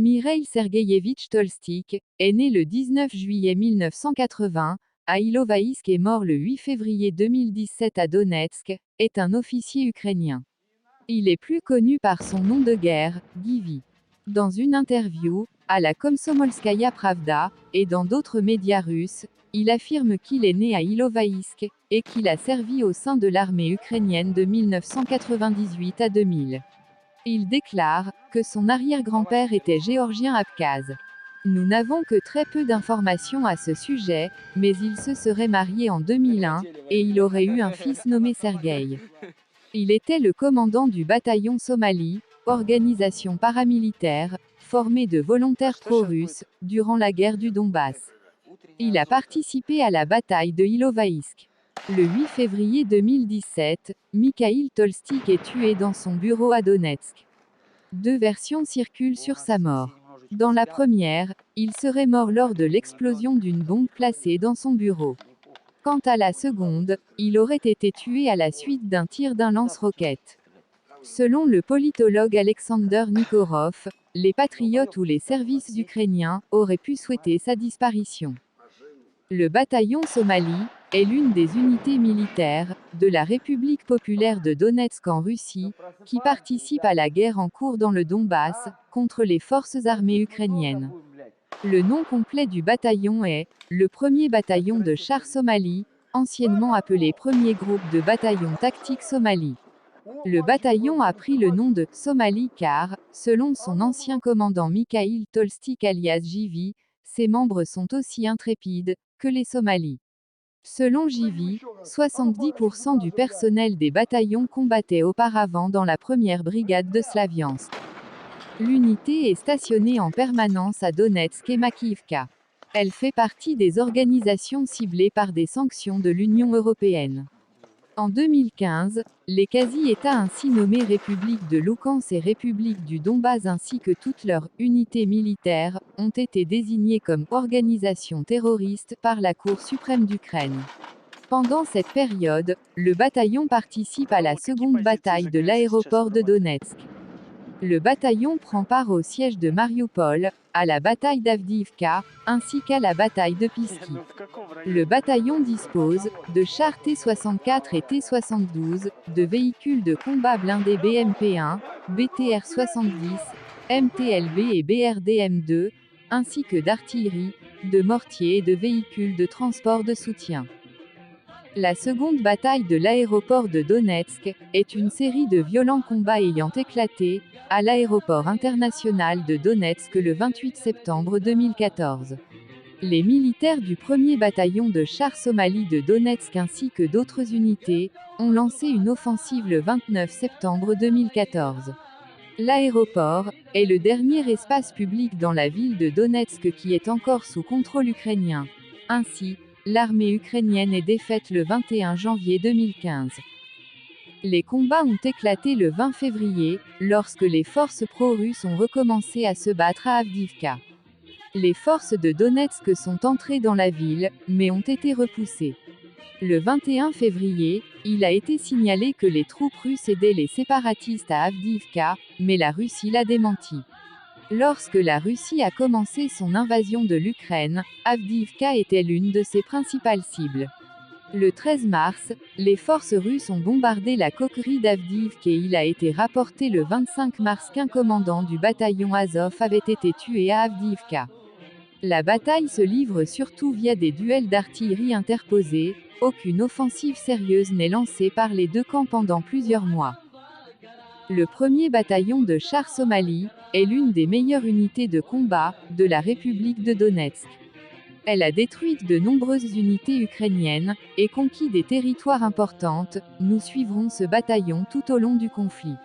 Mikhail Sergueïevitch Tolstik est né le 19 juillet 1980, à Ilovaïsk et mort le 8 février 2017 à Donetsk, est un officier ukrainien. Il est plus connu par son nom de guerre, Givy. Dans une interview, à la Komsomolskaya Pravda, et dans d'autres médias russes, il affirme qu'il est né à Ilovaïsk, et qu'il a servi au sein de l'armée ukrainienne de 1998 à 2000. Il déclare que son arrière-grand-père était géorgien abkhaze. Nous n'avons que très peu d'informations à ce sujet, mais il se serait marié en 2001, et il aurait eu un fils nommé Sergueï. Il était le commandant du bataillon Somalie, organisation paramilitaire, formée de volontaires pro-russes, durant la guerre du Donbass. Il a participé à la bataille de Ilovaïsk. Le 8 février 2017, Mikhail Tolstik est tué dans son bureau à Donetsk. Deux versions circulent sur sa mort. Dans la première, il serait mort lors de l'explosion d'une bombe placée dans son bureau. Quant à la seconde, il aurait été tué à la suite d'un tir d'un lance-roquette. Selon le politologue Alexander Nikorov, les patriotes ou les services ukrainiens auraient pu souhaiter sa disparition. Le bataillon Somalie est l'une des unités militaires de la République populaire de Donetsk en Russie, qui participe à la guerre en cours dans le Donbass, contre les forces armées ukrainiennes. Le nom complet du bataillon est le 1er bataillon de chars Somalie, anciennement appelé 1er groupe de bataillons tactiques Somalie. Le bataillon a pris le nom de Somalie car, selon son ancien commandant Mikhail Tolstik alias Givy, ses membres sont aussi intrépides que les Somalis. Selon Givy, 70% du personnel des bataillons combattait auparavant dans la première brigade de Slaviansk. L'unité est stationnée en permanence à Donetsk et Makivka. Elle fait partie des organisations ciblées par des sanctions de l'Union européenne. En 2015, les quasi-États ainsi nommés République de Louhansk et République du Donbass ainsi que toutes leurs unités militaires ont été désignées comme organisations terroristes par la Cour suprême d'Ukraine. Pendant cette période, le bataillon participe à la seconde bataille de l'aéroport de Donetsk. Le bataillon prend part au siège de Mariupol, à la bataille d'Avdiivka, ainsi qu'à la bataille de Pisky. Le bataillon dispose de chars T-64 et T-72, de véhicules de combat blindés BMP-1, BTR-70, MTLB et BRDM-2, ainsi que d'artillerie, de mortiers et de véhicules de transport de soutien. La seconde bataille de l'aéroport de Donetsk est une série de violents combats ayant éclaté à l'aéroport international de Donetsk le 28 septembre 2014. Les militaires du 1er bataillon de chars Somalie de Donetsk ainsi que d'autres unités ont lancé une offensive le 29 septembre 2014. L'aéroport est le dernier espace public dans la ville de Donetsk qui est encore sous contrôle ukrainien. Ainsi, l'armée ukrainienne est défaite le 21 janvier 2015. Les combats ont éclaté le 20 février, lorsque les forces pro-russes ont recommencé à se battre à Avdiivka. Les forces de Donetsk sont entrées dans la ville, mais ont été repoussées. Le 21 février, il a été signalé que les troupes russes aidaient les séparatistes à Avdiivka, mais la Russie l'a démenti. Lorsque la Russie a commencé son invasion de l'Ukraine, Avdiivka était l'une de ses principales cibles. Le 13 mars, les forces russes ont bombardé la coquerie d'Avdiivka et il a été rapporté le 25 mars qu'un commandant du bataillon Azov avait été tué à Avdiivka. La bataille se livre surtout via des duels d'artillerie interposés, aucune offensive sérieuse n'est lancée par les deux camps pendant plusieurs mois. Le 1er bataillon de chars Somalie est l'une des meilleures unités de combat de la République de Donetsk. Elle a détruit de nombreuses unités ukrainiennes et conquis des territoires importants. Nous suivrons ce bataillon tout au long du conflit.